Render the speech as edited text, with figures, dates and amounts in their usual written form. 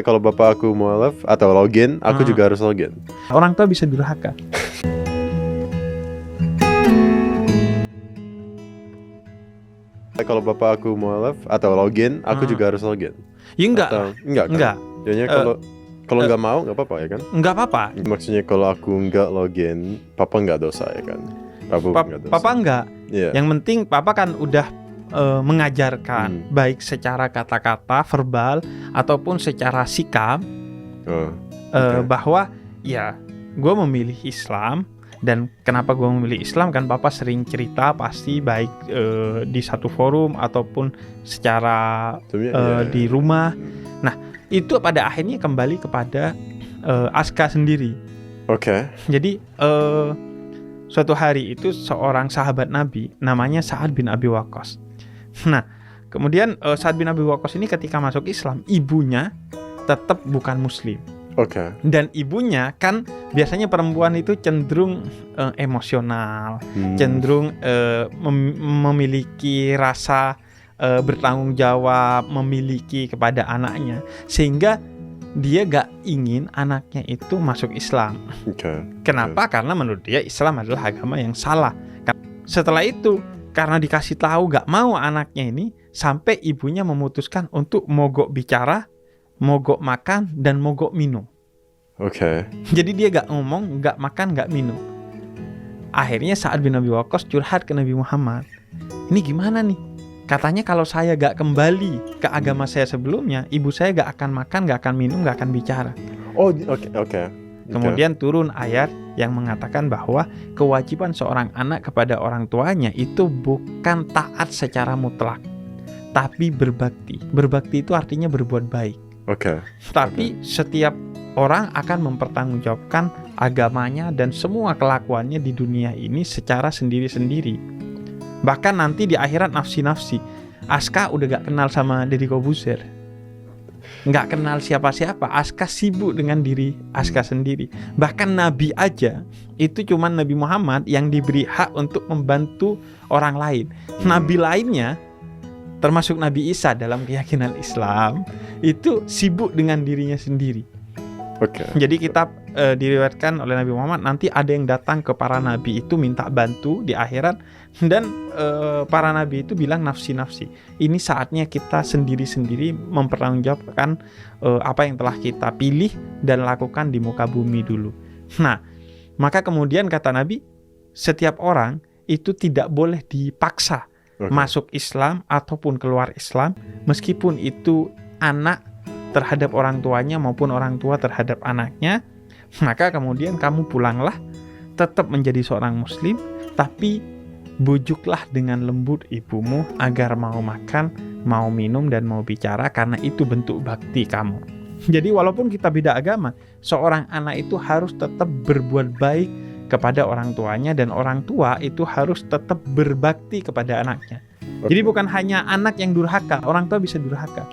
kalau bapak aku mualaf atau login, aku juga harus login. Orang tua bisa durhaka. Kalau bapak aku mualaf atau login, aku juga harus login. Ya enggak. Atau, enggak kan? Enggak. Jadinya kalau nggak mau nggak apa-apa ya kan? Enggak apa-apa. Maksudnya kalau aku nggak login, papa nggak dosa ya kan? Nggak dosa. Papa enggak. Yeah. Yang penting papa kan udah mengajarkan baik secara kata-kata verbal ataupun secara sikap bahwa ya gue memilih Islam. Dan kenapa gue memilih Islam kan papa sering cerita pasti baik di satu forum ataupun secara di rumah. Nah itu pada akhirnya kembali kepada Aska sendiri. Jadi suatu hari itu seorang sahabat Nabi namanya Sa'ad bin Abi Waqqas. Nah kemudian Sa'ad bin Abi Waqqas ini ketika masuk Islam ibunya tetap bukan muslim. Dan ibunya kan biasanya perempuan itu cenderung emosional, cenderung memiliki rasa bertanggung jawab, memiliki kepada anaknya, sehingga dia gak ingin anaknya itu masuk Islam. Kenapa? Karena menurut dia Islam adalah agama yang salah. Setelah itu karena dikasih tahu gak mau anaknya ini, sampai ibunya memutuskan untuk mogok bicara, mogok makan dan mogok minum. Jadi dia gak ngomong, gak makan, gak minum. Akhirnya Sa'ad bin Abi Waqqas curhat ke Nabi Muhammad. Ini gimana nih? Katanya kalau saya gak kembali ke agama saya sebelumnya, ibu saya gak akan makan, gak akan minum, gak akan bicara. Kemudian turun ayat yang mengatakan bahwa kewajiban seorang anak kepada orang tuanya itu bukan taat secara mutlak, tapi berbakti. Berbakti itu artinya berbuat baik. Tapi setiap orang akan mempertanggungjawabkan agamanya dan semua kelakuannya di dunia ini secara sendiri-sendiri. Bahkan nanti di akhirat nafsi-nafsi. Aska udah gak kenal sama Deddy Kobuzer, gak kenal siapa-siapa. Aska sibuk dengan diri Aska sendiri. Bahkan Nabi aja itu cuman Nabi Muhammad yang diberi hak untuk membantu orang lain. Nabi lainnya termasuk Nabi Isa dalam keyakinan Islam itu sibuk dengan dirinya sendiri. Jadi kitab diriwayatkan oleh Nabi Muhammad, nanti ada yang datang ke para nabi itu minta bantu di akhirat, dan para nabi itu bilang nafsi-nafsi. Ini saatnya kita sendiri-sendiri mempertanggungjawabkan apa yang telah kita pilih dan lakukan di muka bumi dulu. Nah, maka kemudian kata Nabi, setiap orang itu tidak boleh dipaksa masuk Islam ataupun keluar Islam, meskipun itu anak terhadap orang tuanya maupun orang tua terhadap anaknya. Maka kemudian kamu pulanglah tetap menjadi seorang muslim, tapi bujuklah dengan lembut ibumu agar mau makan, mau minum dan mau bicara, karena itu bentuk bakti kamu. Jadi walaupun kita beda agama, seorang anak itu harus tetap berbuat baik kepada orang tuanya, dan orang tua itu harus tetap berbakti kepada anaknya. Jadi bukan hanya anak yang durhaka, orang tua bisa durhaka.